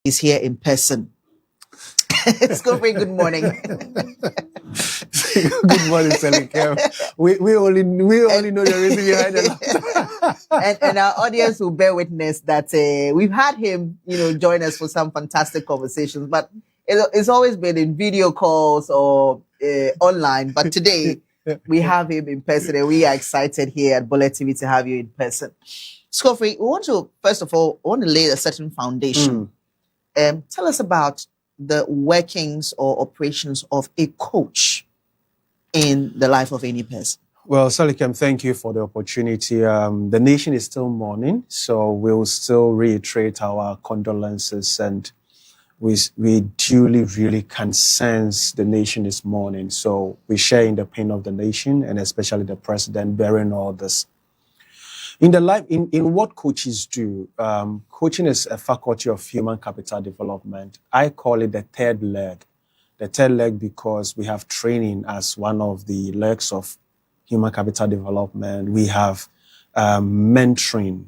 Is here in person. Scofray, good morning. Good morning, Selikem. We only know the reason behind it. and our audience will bear witness that we've had him, join us for some fantastic conversations, but it's always been in video calls or online. But today we have him in person, and we are excited here at Bullet TV to have you in person. Scofray, first of all, lay a certain foundation. Tell us about the workings or operations of a coach in the life of any person. Well, Salikem, thank you for the opportunity. The nation is still mourning, so we'll still reiterate our condolences, and we duly really can sense the nation is mourning. So we share in the pain of the nation, and especially the president bearing all this. In what coaches do, coaching is a faculty of human capital development. I call it the third leg. The third leg because we have training as one of the legs of human capital development. We have mentoring,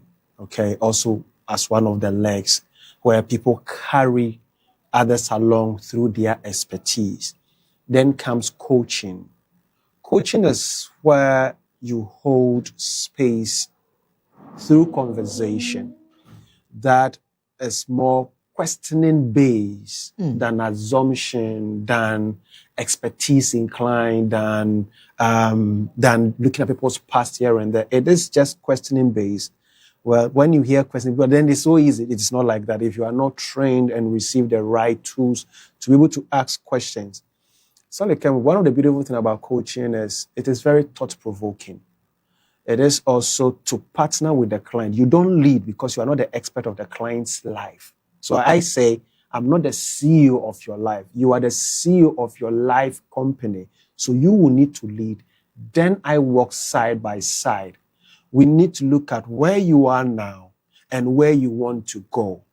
also as one of the legs where people carry others along through their expertise. Then comes coaching. Coaching is where you hold space through conversation that is more questioning based than assumption, than expertise inclined, than looking at people's past here and there. It is just questioning based. Well, when you hear questioning, but then it's so easy. It's not like that. If you are not trained and receive the right tools to be able to ask questions. So one of the beautiful things about coaching is it is very thought-provoking. It is also to partner with the client. You don't lead because you are not the expert of the client's life. So I say, I'm not the CEO of your life. You are the CEO of your life company. So you will need to lead. Then I work side by side. We need to look at where you are now and where you want to go.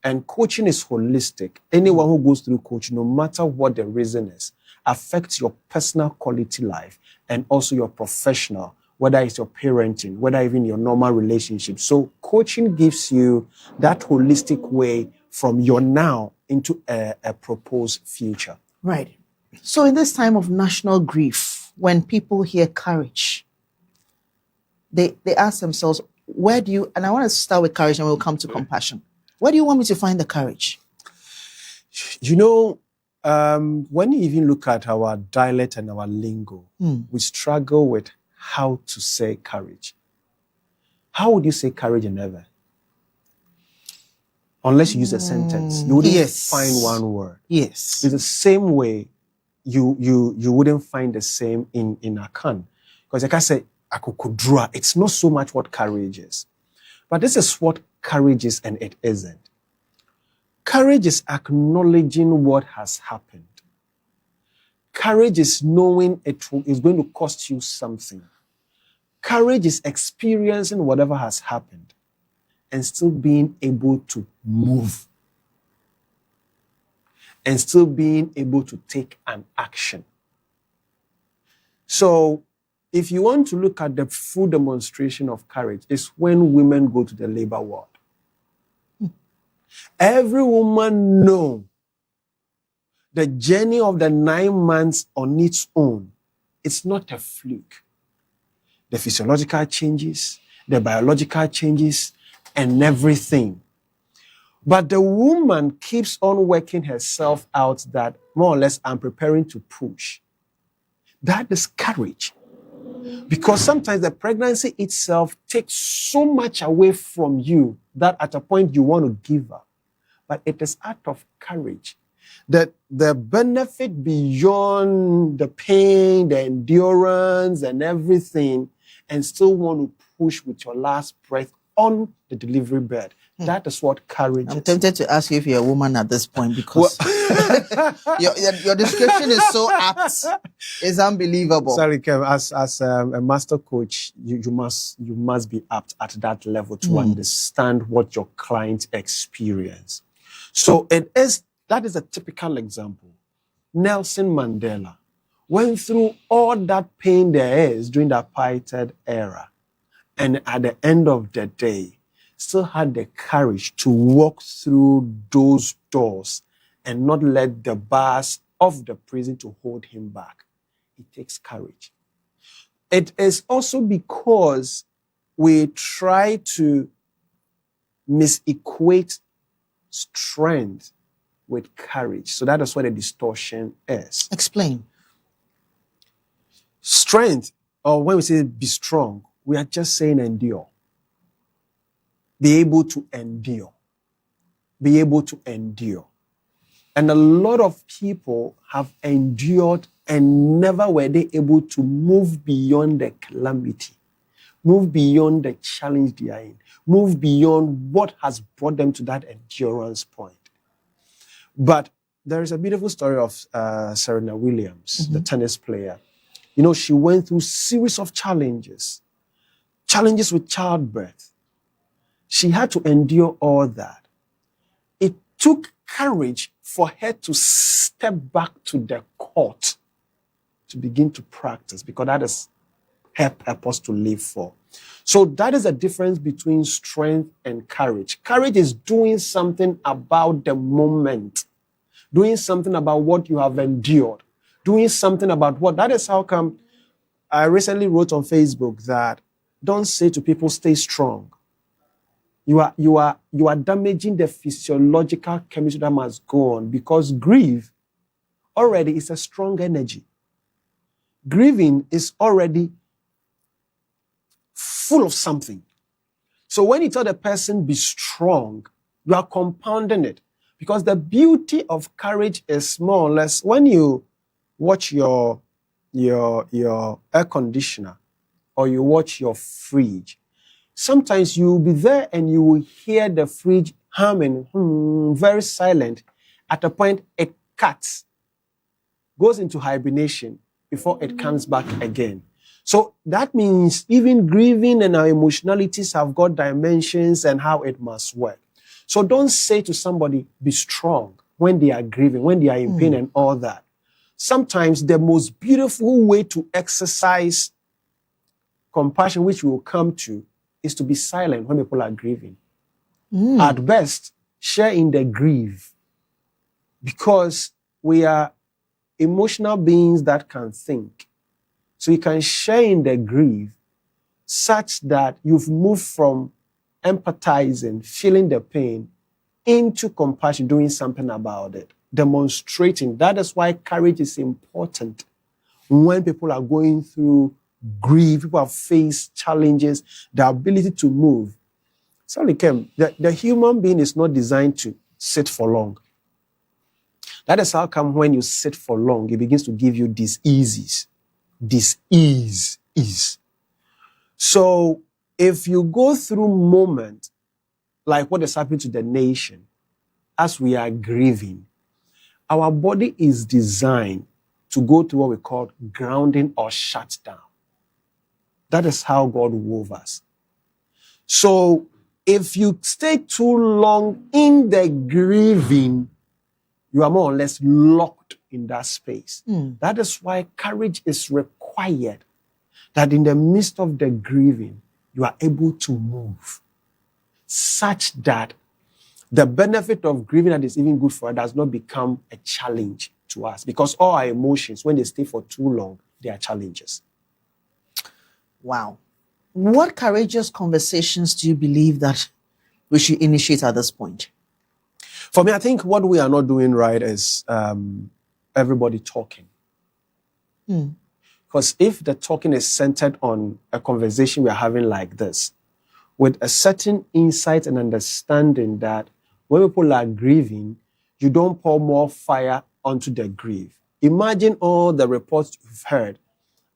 And coaching is holistic. Anyone who goes through coaching, no matter what the reason is, affects your personal quality life and also your professional, whether it's your parenting, whether even your normal relationship. So coaching gives you that holistic way from your now into a proposed future. Right. So in this time of national grief, when people hear courage, they ask themselves, where do you, and I want to start with courage and we'll come to compassion. Where do you want me to find the courage? When you even look at our dialect and our lingo, we struggle with how to say courage. How would you say courage in ever? Unless you use a sentence. You wouldn't find one word. Yes. It's the same way you wouldn't find the same in Akan. Because like I say, akukudra, it's not so much what courage is. But this is what courage is and it isn't. Courage is acknowledging what has happened. Courage is knowing it is going to cost you something. Courage is experiencing whatever has happened and still being able to move and still being able to take an action. So if you want to look at the full demonstration of courage, it's when women go to the labor ward. Every woman knows the journey of the 9 months on its own. It's not a fluke. The physiological changes, the biological changes, and everything. But the woman keeps on working herself out that more or less I'm preparing to push. That is courage. Because sometimes the pregnancy itself takes so much away from you that at a point you want to give up. But it is out of courage that the benefit beyond the pain, the endurance, and everything, and still want to push with your last breath on the delivery bed. That is what courage is. I'm tempted to ask you if you're a woman at this point because your description is so apt. It's unbelievable. Sorry, Kev, as a master coach, you must be apt at that level to understand what your client experience. So that is a typical example. Nelson Mandela went through all that pain there is during the apartheid era. And at the end of the day, still had the courage to walk through those doors and not let the bars of the prison to hold him back. It takes courage. It is also because we try to misequate strength with courage. So that is what a distortion is. Explain. Strength, or when we say be strong, we are just saying endure. Be able to endure. Be able to endure. And a lot of people have endured and never were they able to move beyond the calamity, move beyond the challenge they are in, move beyond what has brought them to that endurance point. But there is a beautiful story of Serena Williams, the tennis player. You know, she went through a series of challenges with childbirth. She had to endure all that. It took courage for her to step back to the court to begin to practice, because that is her purpose to live for. So that is the difference between strength and courage. Courage is doing something about the moment, doing something about what you have endured, doing something about what. That is how come I recently wrote on Facebook that don't say to people, stay strong. You are damaging the physiological chemistry that must go on, because grief already is a strong energy. Grieving is already full of something. So when you tell the person be strong, you are compounding it, because the beauty of courage is more or less when you watch your air conditioner or you watch your fridge. Sometimes you will be there and you will hear the fridge humming, very silent. At a point, it cuts, goes into hibernation before it comes back again. So that means even grieving and our emotionalities have got dimensions and how it must work. So don't say to somebody, be strong, when they are grieving, when they are in pain and all that. Sometimes the most beautiful way to exercise compassion, which we will come to, is to be silent when people are grieving. At best, share in the grief, because we are emotional beings that can think. So you can share in the grief such that you've moved from empathizing, feeling the pain, into compassion, doing something about it, demonstrating. That is why courage is important when people are going through grief, people have faced challenges, the ability to move. Sorry, Kem, the human being is not designed to sit for long. That is how come when you sit for long, it begins to give you diseases. Disease. So if you go through moments like what is happening to the nation, as we are grieving, our body is designed to go through what we call grounding or shutdown. That is how God wove us. So if you stay too long in the grieving, you are more or less locked in that space. That is why courage is required, that in the midst of the grieving, you are able to move such that the benefit of grieving that is even good for us does not become a challenge to us, because all our emotions, when they stay for too long, they are challenges. Wow. What courageous conversations do you believe that we should initiate at this point? For me, I think what we are not doing right is everybody talking. Because if the talking is centered on a conversation we are having like this, with a certain insight and understanding that when people are grieving, you don't pour more fire onto the grief. Imagine all the reports you've heard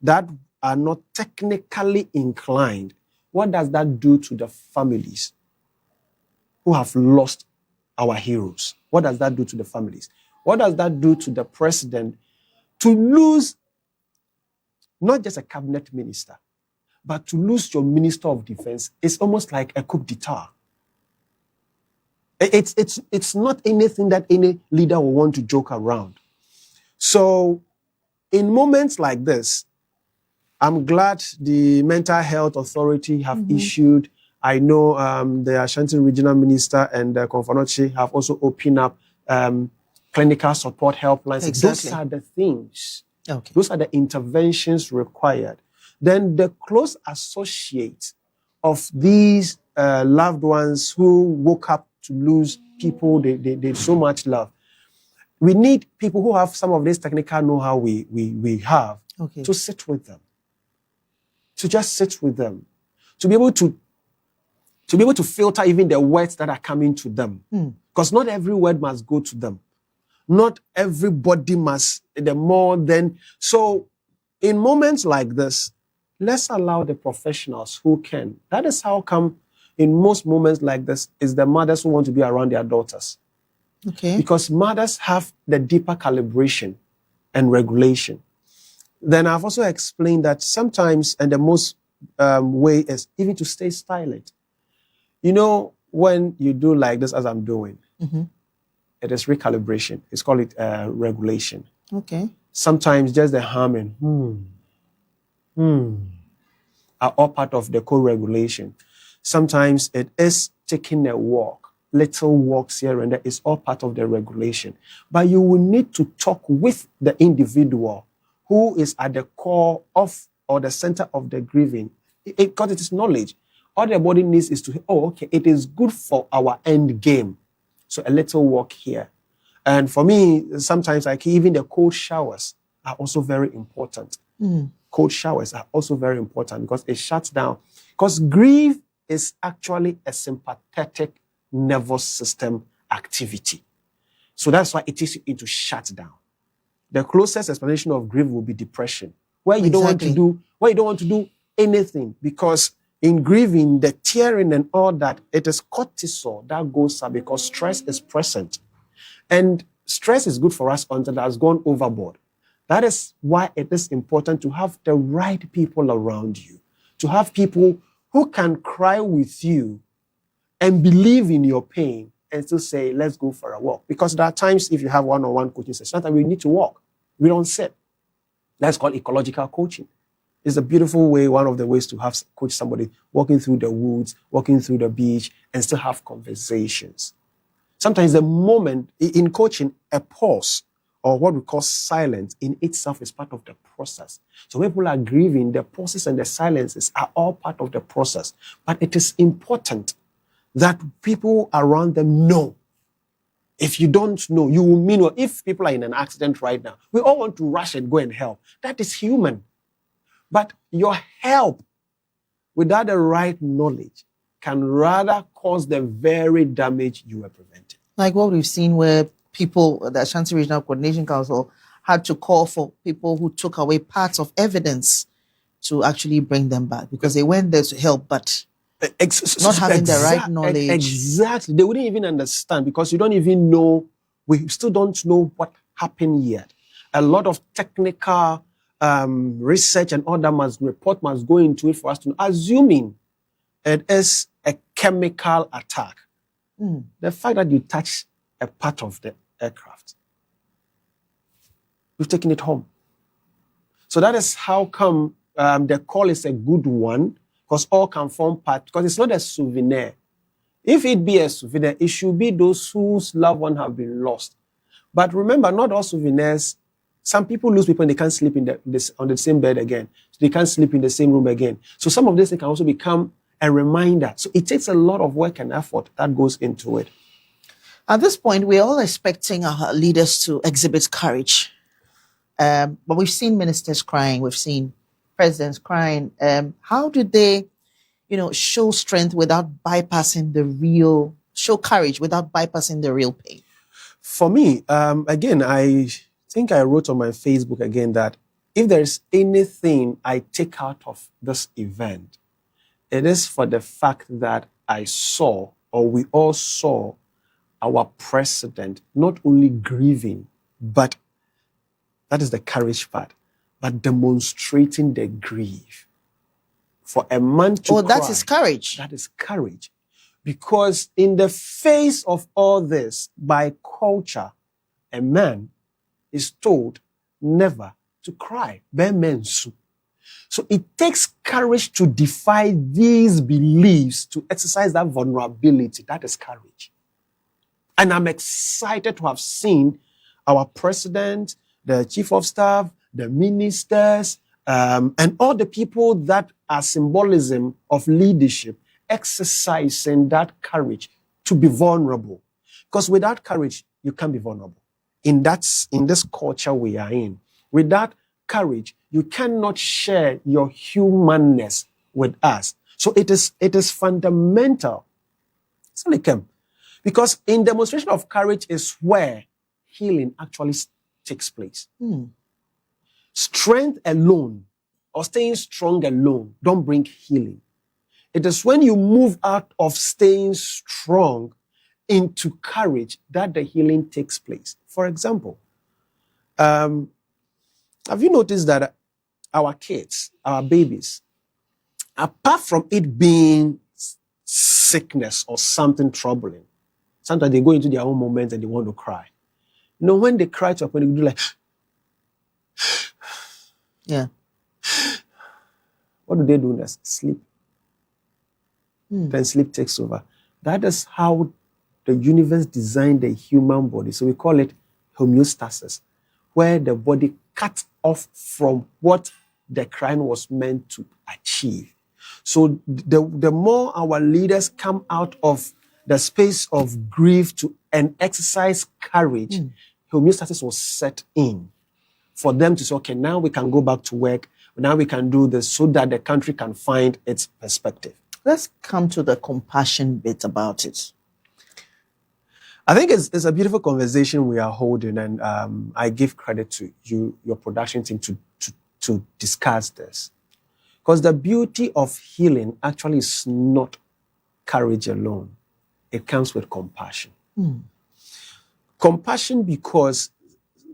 that are not technically inclined. What does that do to the families who have lost our heroes? What does that do to the families? What does that do to the president to lose not just a cabinet minister, but to lose your minister of defense? It's almost like a coup d'etat. It's not anything that any leader will want to joke around. So in moments like this, I'm glad the Mental Health Authority have issued I know the Ashanti Regional Minister and Konfanochi have also opened up clinical support helplines. Exactly. Those are the things. Okay. Those are the interventions required. Then the close associates of these loved ones who woke up to lose people they so much love. We need people who have some of this technical know-how we have to sit with them, to just sit with them, to be able to filter even the words that are coming to them. Because not every word must go to them. Not everybody must, the more than. So in moments like this, let's allow the professionals who can. That is how come in most moments like this is the mothers who want to be around their daughters. Okay. Because mothers have the deeper calibration and regulation. Then I've also explained that sometimes, and the most way is even to stay silent. You know, when you do like this, as I'm doing, it is recalibration. It's called it regulation. Okay. Sometimes just the humming, are all part of the co-regulation. Sometimes it is taking a walk, little walks here and there is all part of the regulation. But you will need to talk with the individual who is at the core of or the center of the grieving. Because it is knowledge. All the body needs is to, it is good for our end game. So a little walk here. And for me, sometimes like even the cold showers are also very important. Cold showers are also very important because it shuts down. Because grief is actually a sympathetic nervous system activity. So that's why it takes you into shut down. The closest explanation of grief will be depression, where you don't want to do anything, because in grieving, the tearing and all that, it is cortisol that goes up because stress is present. And stress is good for us until it has gone overboard. That is why it is important to have the right people around you, to have people who can cry with you and believe in your pain and still say, let's go for a walk. Because there are times if you have one-on-one coaching sessions, sometimes we need to walk. We don't sit. That's called ecological coaching. It's a beautiful way, one of the ways to have coach somebody walking through the woods, walking through the beach, and still have conversations. Sometimes the moment in coaching, a pause or what we call silence in itself is part of the process. So when people are grieving, the pauses and the silences are all part of the process. But it is important that people around them know. If you don't know, you will mean, well, if people are in an accident right now, we all want to rush and go and help. That is human. But your help without the right knowledge can rather cause the very damage you were preventing. Like what we've seen where people, the Ashanti Regional Coordination Council, had to call for people who took away parts of evidence to actually bring them back because they went there to help, but not having the right knowledge. Exactly. They wouldn't even understand because you don't even know, we still don't know what happened yet. A lot of technical research and all that report must go into it for us to know, assuming it is a chemical attack. The fact that you touch a part of the aircraft, you've taken it home. So that is how come the call is a good one, because all can form part, because it's not a souvenir. If it be a souvenir, it should be those whose loved one have been lost. But remember, not all souvenirs. Some people lose people and they can't sleep on the same bed again. So they can't sleep in the same room again. So some of this can also become a reminder. So it takes a lot of work and effort that goes into it. At this point, we're all expecting our leaders to exhibit courage. But we've seen ministers crying. We've seen presidents crying. How do they, show strength without bypassing show courage without bypassing the real pain? For me, again, I think I wrote on my Facebook again that if there's anything I take out of this event, it is for the fact that I saw, or we all saw, our president not only grieving, but that is the courage part, but demonstrating the grief. For a man to cry, that is courage. That is courage. Because in the face of all this, by culture, a man is told never to cry. So it takes courage to defy these beliefs, to exercise that vulnerability. That is courage. And I'm excited to have seen our president, the chief of staff, the ministers, and all the people that are symbolism of leadership exercising that courage to be vulnerable. Because without courage, you can't be vulnerable. In this culture we are in, without courage, you cannot share your humanness with us. So it is fundamental. It's like, because in demonstration of courage is where healing actually takes place. Strength alone or staying strong alone don't bring healing. It is when you move out of staying strong into courage that the healing takes place. For example, have you noticed that our kids, our babies, apart from it being sickness or something troubling, sometimes they go into their own moments and they want to cry. You know, when they cry to a point, they do like, yeah. What do they do next? Sleep. Then sleep takes over. That is how the universe designed the human body. So we call it homeostasis, where the body cuts off from what the crying was meant to achieve. So the more our leaders come out of the space of grief and exercise courage, homeostasis will set in for them to say, okay, now we can go back to work. Now we can do this so that the country can find its perspective. Let's come to the compassion bit about it. I think it's a beautiful conversation we are holding, and I give credit to you, your production team, to discuss this. Because the beauty of healing actually is not courage alone. It comes with compassion. Compassion, because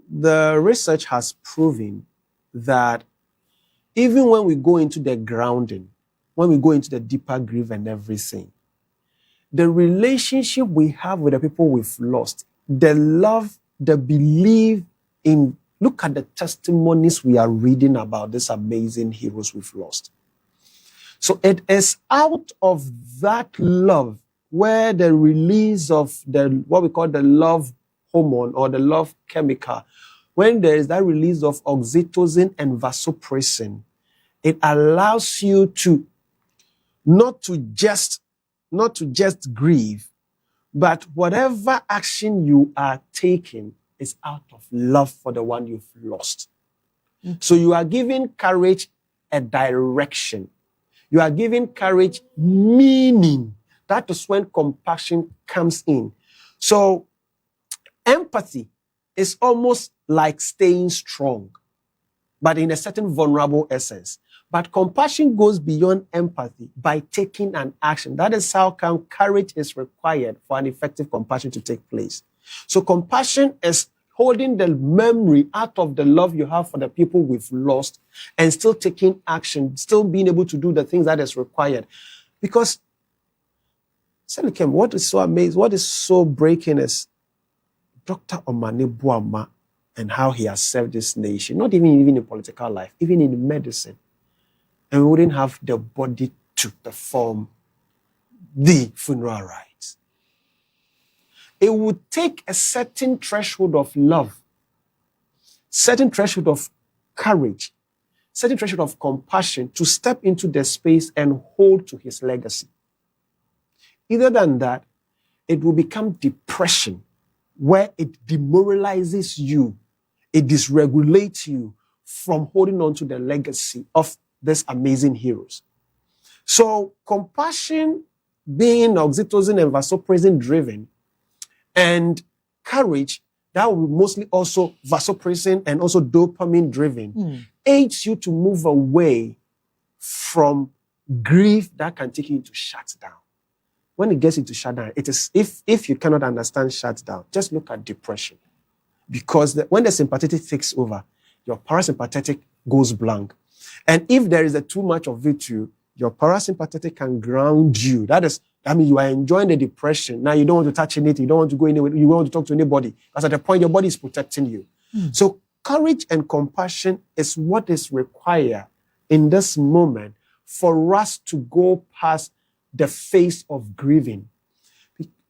the research has proven that even when we go into the grounding, when we go into the deeper grief and everything, the relationship we have with the people we've lost, the love, the belief in, look at the testimonies we are reading about these amazing heroes we've lost. So it is out of that love where the release of what we call the love hormone or the love chemical, when there is that release of oxytocin and vasopressin, it allows you to not to just grieve, but whatever action you are taking is out of love for the one you've lost. So you are giving courage a direction. You are giving courage meaning. That is when compassion comes in. So empathy is almost like staying strong, but in a certain vulnerable essence. But compassion goes beyond empathy by taking an action. That is how courage is required for an effective compassion to take place. So compassion is holding the memory out of the love you have for the people we've lost and still taking action, still being able to do the things that is required. Because, Selikem, what is so amazing, what is so breaking is Dr. Omane Boama and how he has served this nation, not even in political life, even in medicine. And we wouldn't have the body to perform the funeral rites. It would take a certain threshold of love, certain threshold of courage, certain threshold of compassion to step into the space and hold to his legacy. Either than that, it will become depression, where it demoralizes you, it dysregulates you from holding on to the legacy of these amazing heroes. So compassion being oxytocin and vasopressin driven, and courage, that will be mostly also vasopressin and also dopamine driven, aids you to move away from grief that can take you into shutdown. When it gets into shutdown, it is, if you cannot understand shutdown, just look at depression. Because when the sympathetic takes over, your parasympathetic goes blank. And if there is too much of it to you, your parasympathetic can ground you. That means you are enjoying the depression. Now you don't want to touch anything. You don't want to go anywhere. You don't want to talk to anybody. Because at the point, your body is protecting you. So courage and compassion is what is required in this moment for us to go past the phase of grieving.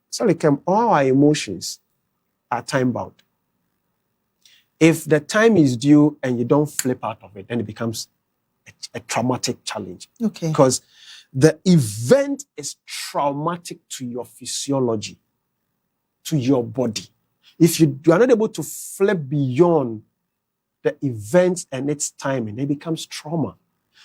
So like all our emotions are time-bound. If the time is due and you don't flip out of it, then it becomes a traumatic challenge. Okay. Because the event is traumatic to your physiology, to your body. If you are not able to flip beyond the event and its timing, it becomes trauma.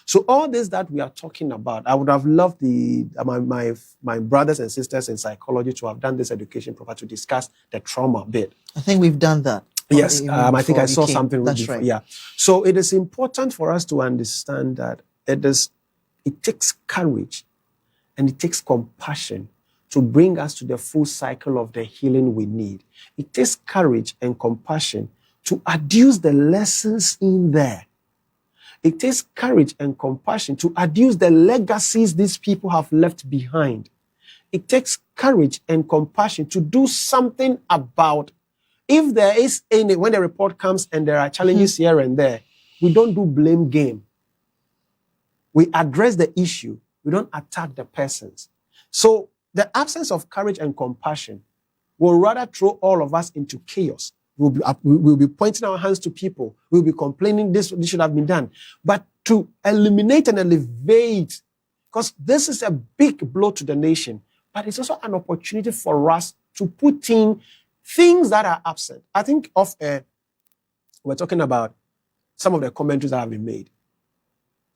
So all this that we are talking about, I would have loved my brothers and sisters in psychology to have done this education proper to discuss the trauma bit. I think we've done that. Yes, I think I saw something. That's before. right. Yeah. So it is important for us to understand that it takes courage and it takes compassion to bring us to the full cycle of the healing we need. It takes courage and compassion to adduce the lessons in there. It takes courage and compassion to adduce the legacies these people have left behind. It takes courage and compassion to do something about, if there is any, when the report comes and there are challenges here and there, we don't do blame game. We address the issue. We don't attack the persons. So the absence of courage and compassion will rather throw all of us into chaos. We'll be pointing our hands to people. We'll be complaining this should have been done. But to eliminate and elevate, because this is a big blow to the nation, but it's also an opportunity for us to put in things that are absent. I think we're talking about some of the commentaries that have been made.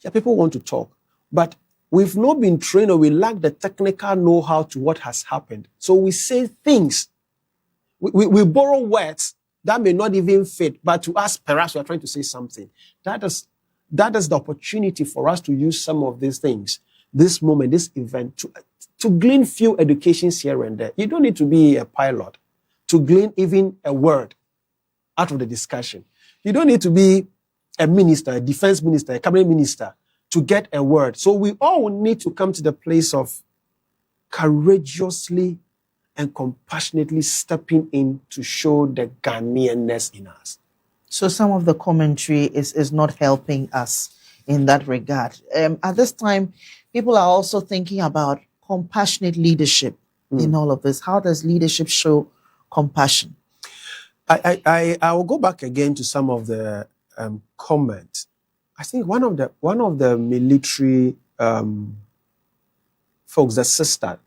Yeah, people want to talk, but we've not been trained or we lack the technical know-how to what has happened. So we say things. We borrow words that may not even fit, but to us, perhaps we are trying to say something. That is the opportunity for us to use some of these things, this moment, this event, to glean few educations here and there. You don't need to be a pilot to glean even a word out of the discussion. You don't need to be a minister, a defense minister, a cabinet minister to get a word. So we all need to come to the place of courageously and compassionately stepping in to show the Ghanaianness in us. So some of the commentary is not helping us in that regard. At this time, people are also thinking about compassionate leadership in all of this. How does leadership show compassion? I will go back again to some of the comments. I think one of the military folks, the sister,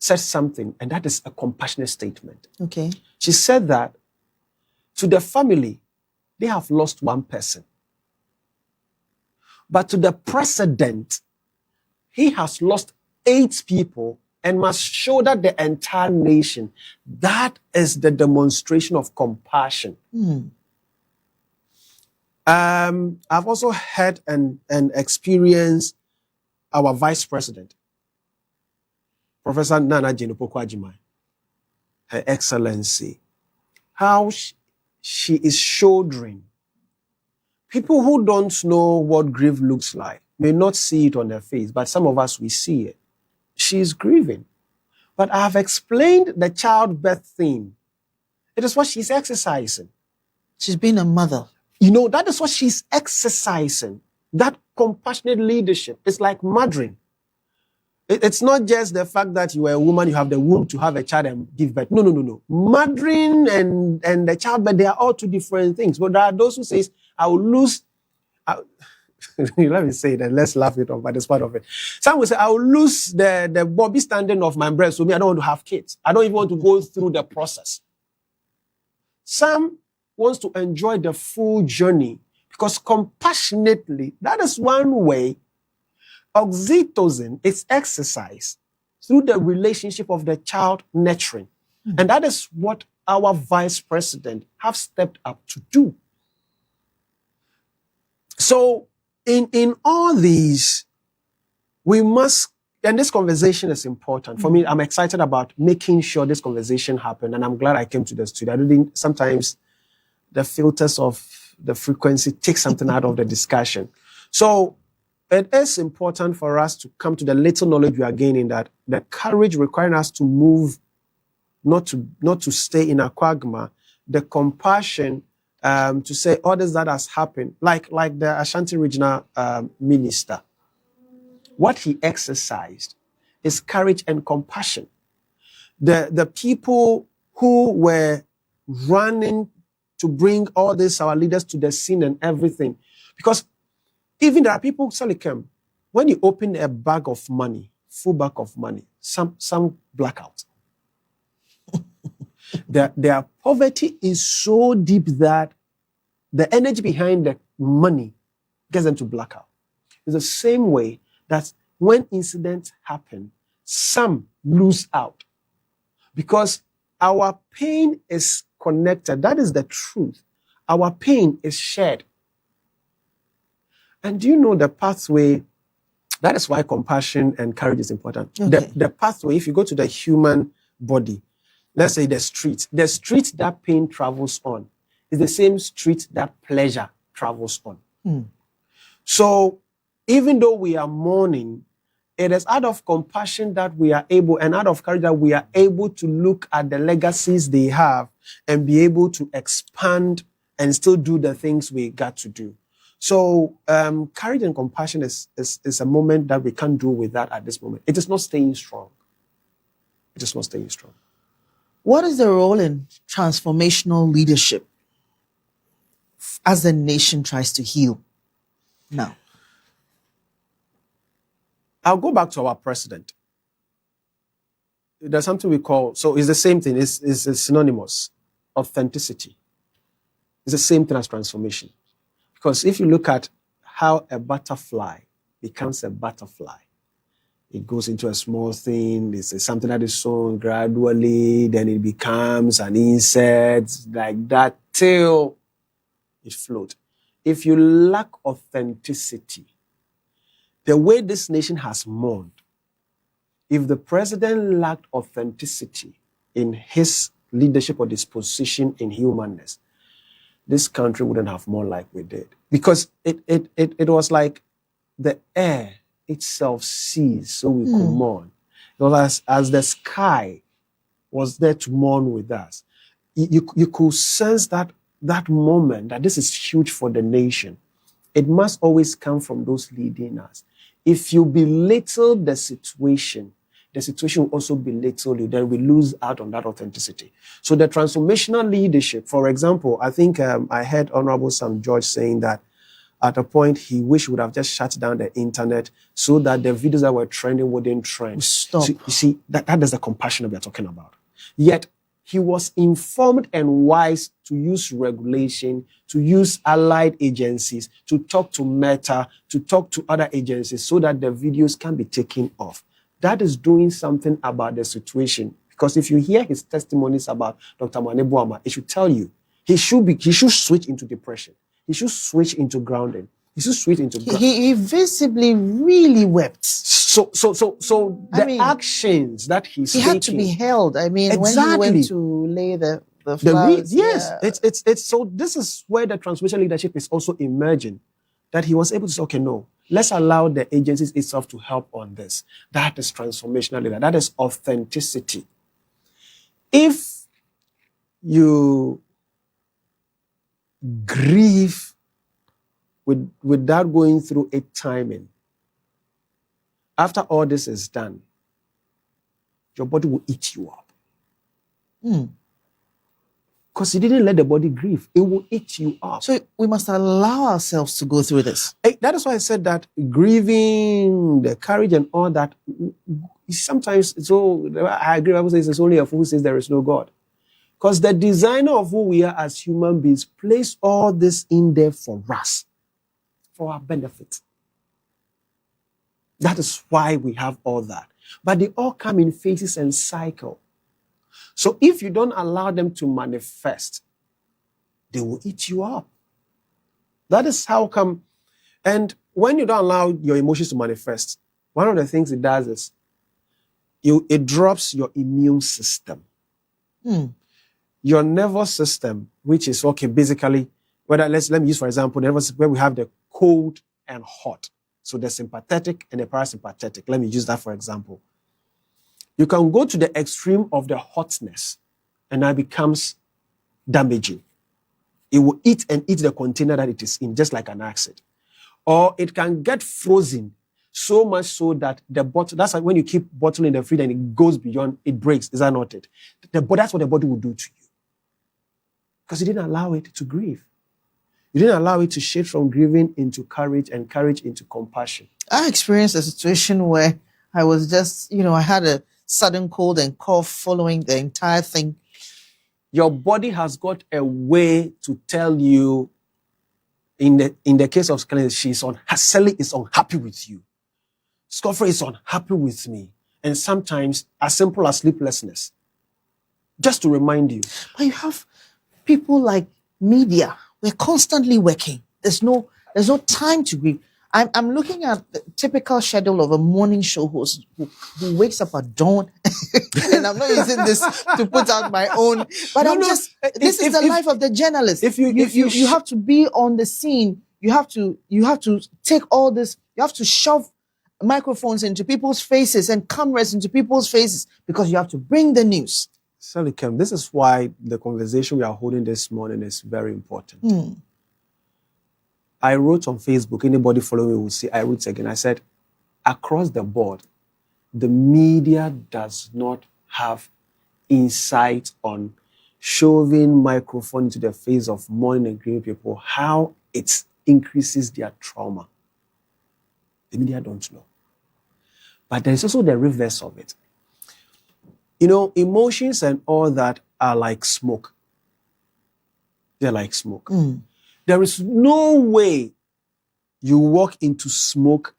said something, and that is a compassionate statement. Okay. She said that to the family, they have lost one person. But to the president, he has lost 8 people and must show that the entire nation. That is the demonstration of compassion. I've also heard and experienced our vice president, Professor Nana Jinopoko-Ajimai, Her Excellency, how she is shouldering. People who don't know what grief looks like may not see it on her face, but some of us, we see it. She is grieving. But I have explained the childbirth thing. It is what she's exercising. She's been a mother. You know, that is what she's exercising. That compassionate leadership. It's like mothering. It's not just the fact that you are a woman, you have the womb to have a child and give birth. No. Mothering and the childbirth, they are all 2 different things. But there are those who say, I will lose... let me say that, let's laugh it off, but it's part of it. Some will say, I will lose the Bobby standing of my breast, so me, I don't want to have kids. I don't even want to go through the process. Some wants to enjoy the full journey because compassionately, that is one way. Oxytocin is exercised through the relationship of the child nurturing. And that is what our vice president have stepped up to do. So in all these, we must, and this conversation is important. For me, I'm excited about making sure this conversation happened, and I'm glad I came to the studio. I didn't, sometimes the filters of the frequency take something out of the discussion. So it is important for us to come to the little knowledge we are gaining, that the courage requiring us to move, not to stay in a quagmire, the compassion to say all this that has happened, like the Ashanti regional minister, what he exercised is courage and compassion. The people who were running to bring all this, our leaders, to the scene and everything, because even there are people, Salikem, when you open a bag of money, full bag of money, some blackout. Their poverty is so deep that the energy behind the money gets them to blackout. It's the same way that when incidents happen, some lose out because our pain is connected. That is the truth. Our pain is shared. And do you know the pathway? That is why compassion and courage is important. Okay. The pathway, if you go to the human body, let's say the street that pain travels on is the same street that pleasure travels on. So even though we are mourning, it is out of compassion that we are able, and out of courage that we are able to look at the legacies they have and be able to expand and still do the things we got to do. So courage and compassion is a moment that we can't do without at this moment. It is not staying strong. It is not staying strong. What is the role in transformational leadership as the nation tries to heal now? I'll go back to our president. There's something we call, so it's the same thing, it's synonymous, authenticity. It's the same thing as transformation. Because if you look at how a butterfly becomes a butterfly, it goes into a small thing, it's something that is sown gradually, then it becomes an insect, like that, till it floats. If you lack authenticity, the way this nation has mourned, if the president lacked authenticity in his leadership or disposition in humanness, this country wouldn't have mourned like we did. Because it was like the air itself ceased so we could mourn. It was as the sky was there to mourn with us. You could sense that moment, that this is huge for the nation. It must always come from those leading us. If you belittle the situation will also belittle you. Then we lose out on that authenticity. So the transformational leadership, for example, I think I heard Honorable Sam George saying that at a point he wished he would have just shut down the internet so that the videos that were trending wouldn't trend. Stop. So, you see, that is the compassion that we are talking about. Yet he was informed and wise to use regulation, to use allied agencies, to talk to Meta, to talk to other agencies so that the videos can be taken off. That is doing something about the situation. Because if you hear his testimonies about Dr. Manebuama, it should tell you he should switch into depression. He should switch into grounding. He should switch into He visibly really wept. So the actions that he's taking, had to be held. I mean, exactly. when he went to lay the flowers. Yes, yeah. it's so this is where the transformational leadership is also emerging. That he was able to say, okay, no, let's allow the agencies itself to help on this. That is transformational leadership. That is authenticity. If you grieve without going through a timing, after all this is done, your body will eat you up. Because you didn't let the body grieve. It will eat you up. So we must allow ourselves to go through this. That is why I said that grieving, the courage and all that, sometimes I agree, I would say it's only a fool who says there is no God. Because the designer of who we are as human beings placed all this in there for us, for our benefit. That is why we have all that. But they all come in phases and cycle. So if you don't allow them to manifest, they will eat you up. That is how come. And when you don't allow your emotions to manifest, one of the things it does is it drops your immune system. Your nervous system, which is basically, let me use for example, nervous where we have the cold and hot. So the sympathetic and the parasympathetic. Let me use that for example. You can go to the extreme of the hotness and that becomes damaging. It will eat the container that it is in, just like an acid. Or it can get frozen so much so that the bottle, that's like when you keep bottle in the fridge and it goes beyond, it breaks. Is that not it? That's what the body will do to you. Because you didn't allow it to grieve. You didn't allow it to shift from grieving into courage and courage into compassion. I experienced a situation where I was just, I had a sudden cold and cough following the entire thing. Your body has got a way to tell you, in the case of Skelly, Sally is unhappy with you. Scofray is unhappy with me. And sometimes as simple as sleeplessness. Just to remind you. But you have people like media. We're constantly working. There's no time to grieve. I'm looking at the typical schedule of a morning show host who wakes up at dawn. And I'm not using this to put out my own, but this is the life of the journalist. If you have to be on the scene, you have to take all this, you have to shove microphones into people's faces and cameras into people's faces because you have to bring the news. Sally Kim, this is why the conversation we are holding this morning is very important. I wrote on Facebook, anybody following me will see, I wrote again, I said, across the board, the media does not have insight on shoving microphone into the face of mourning and grieving people, how it increases their trauma. The media don't know. But there is also the reverse of it. Emotions and all that are like smoke. They're like smoke. There is no way you walk into smoke,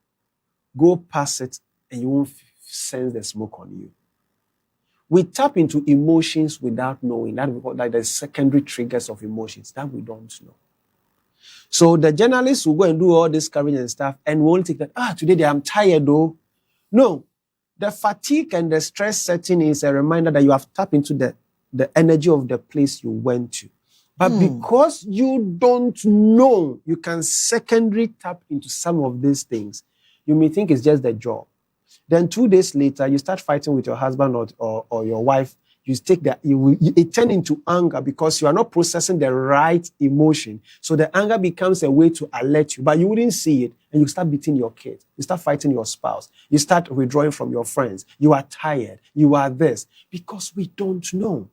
go past it, and you won't sense the smoke on you. We tap into emotions without knowing. That we call like the secondary triggers of emotions that we don't know. So the journalists will go and do all this coverage and stuff, and we only take that, today I'm tired though. No. The fatigue and the stress setting is a reminder that you have tapped into the energy of the place you went to. But because you don't know, you can secondary tap into some of these things. You may think it's just the job. Then 2 days later, you start fighting with your husband or your wife. It turns into anger because you are not processing the right emotion. So the anger becomes a way to alert you, but you wouldn't see it. And you start beating your kids. You start fighting your spouse. You start withdrawing from your friends. You are tired. You are this. Because we don't know.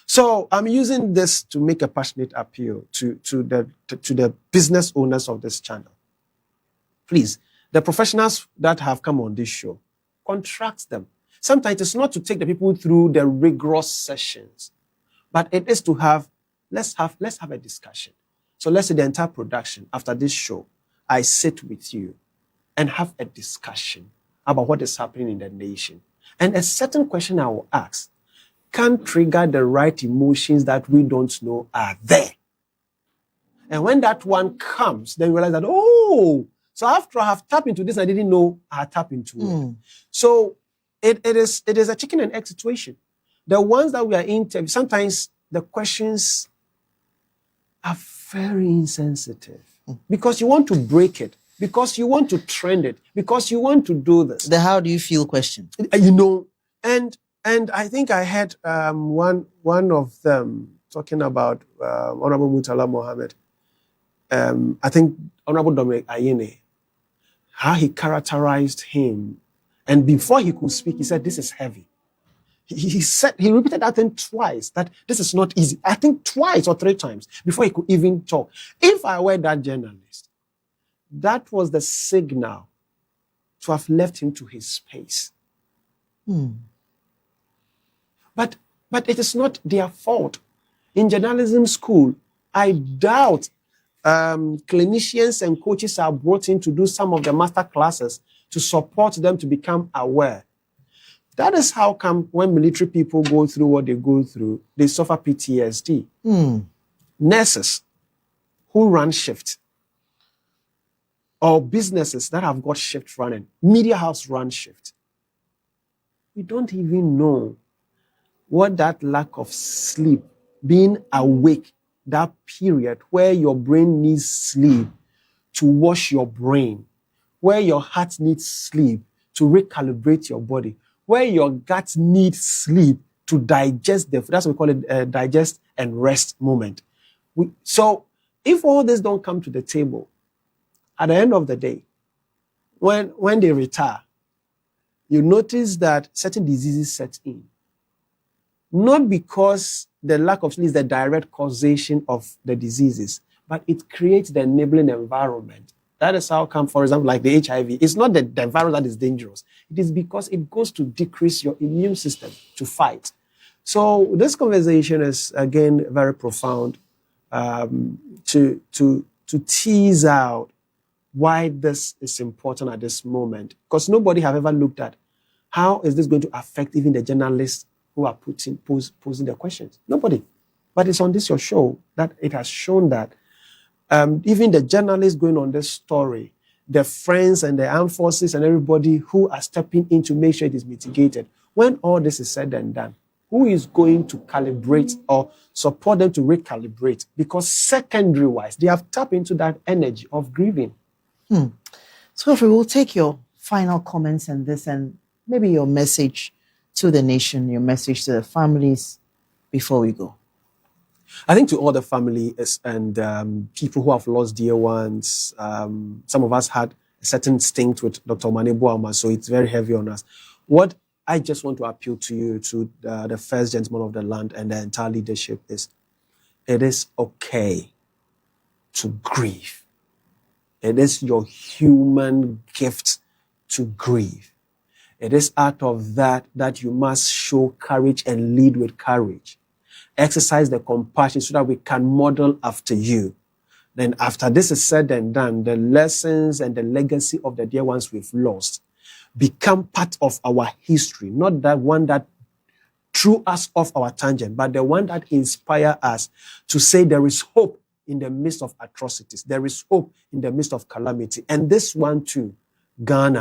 So I'm using this to make a passionate appeal to the business owners of this channel. Please, the professionals that have come on this show, contract them. Sometimes it's not to take the people through the rigorous sessions, but it is to let's have a discussion. So let's say the entire production after this show, I sit with you and have a discussion about what is happening in the nation. And a certain question I will ask can trigger the right emotions that we don't know are there. And when that one comes, then you realize that, so after I have tapped into this, I didn't know I had tapped into it. So it is a chicken and egg situation. The ones that we are interviewing, sometimes the questions are very insensitive because you want to break it, because you want to trend it, because you want to do this. The how do you feel question. And I think I had one of them talking about Honorable Murtala Mohammed. I think Honorable Dominic Ayene, how he characterized him. And before he could speak, he said, this is heavy. He repeated that thing twice, that this is not easy. I think twice or 3 times before he could even talk. If I were that journalist, that was the signal to have left him to his space. But it is not their fault. In journalism school, I doubt clinicians and coaches are brought in to do some of the master classes to support them to become aware. That is how come when military people go through what they go through, they suffer PTSD. Nurses who run shift, or businesses that have got shift running, media house run shift. We don't even know what that lack of sleep, being awake, that period where your brain needs sleep to wash your brain, where your heart needs sleep to recalibrate your body, where your gut needs sleep to digest the food. That's what we call it digest and rest moment. So if all this don't come to the table, at the end of the day, when they retire, you notice that certain diseases set in. Not because the lack of sleep is the direct causation of the diseases, but it creates the enabling environment. That is how come, for example, like the HIV, it's not the virus that is dangerous. It is because it goes to decrease your immune system to fight. So this conversation is, again, very profound to tease out why this is important at this moment. Because nobody have ever looked at how is this going to affect even the journalists who are posing the questions. Nobody. But it's on this your show that it has shown that even the journalists going on this story, the friends and the armed forces and everybody who are stepping in to make sure it is mitigated, when all this is said and done, who is going to calibrate or support them to recalibrate? Because secondary-wise, they have tapped into that energy of grieving. Scofray, we'll take your final comments on this and maybe your message to the nation, your message to the families before we go. I think to all the families and people who have lost dear ones, some of us had a certain instinct with Dr. Mane Boama, so it's very heavy on us. What I just want to appeal to you, to the first gentleman of the land and the entire leadership is, it is okay to grieve. It is your human gift to grieve. It is out of that you must show courage and lead with courage. Exercise the compassion so that we can model after you. Then after this is said and done, the lessons and the legacy of the dear ones we've lost become part of our history, not that one that threw us off our tangent, but the one that inspires us to say there is hope in the midst of atrocities. There is hope in the midst of calamity. And this one too, Ghana,